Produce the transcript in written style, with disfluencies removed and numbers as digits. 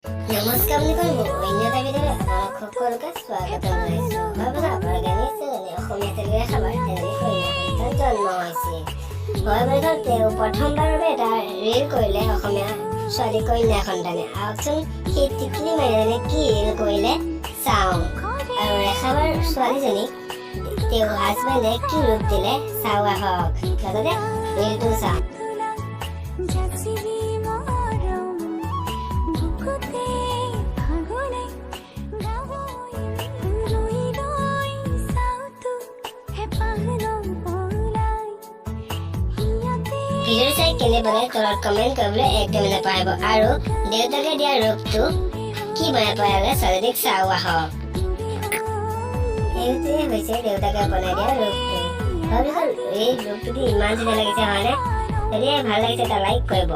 নমস্কাৰ বুলি কৰিব অন্য এটা ভিডিঅ'লৈ আপোনালোক সকলোকে স্বাগতম জনাইছোঁ। হয় বোলে আপোনালোকে নিশ্চয় অসমীয়া তেলেগুৰে খাবাৰ তেনেকৈ কন্যা সন্তান জন্ম হৈছিল। হয় বুলি তেওঁ প্ৰথমবাৰৰ বাবে এটা ৰিল কৰিলে অসমীয়া ছোৱালী কন্যা সন্তানে। আহকচোন সেই টিকলি মাইনাজনীয়ে কি ৰিল কৰিলে চাওঁ, আৰু ৰেখাবাৰ ছোৱালীজনীক তেওঁৰ হাজবেণ্ডে কি ৰূপ দিলে চাওঁ আহক। লগতে ৰিলটো চাওঁ। ভিডিঅ' চাই কেনে বনাই তলত কমেণ্ট কৰিবলৈ একদম নাপাহৰিব, আৰু দেউতাকে দিয়া ৰূপটো কি বনাই পেলালে ছোৱালীজনীক চাওঁ আহক। এইটোৱে হৈছে দেউতাকে বনাই দিয়া ৰূপটো। ভাবিছোঁ এই ৰূপটো ইমান ধুনীয়া লাগিছে হয়নে? যদি ভাল লাগিছে এটা লাইক কৰিব।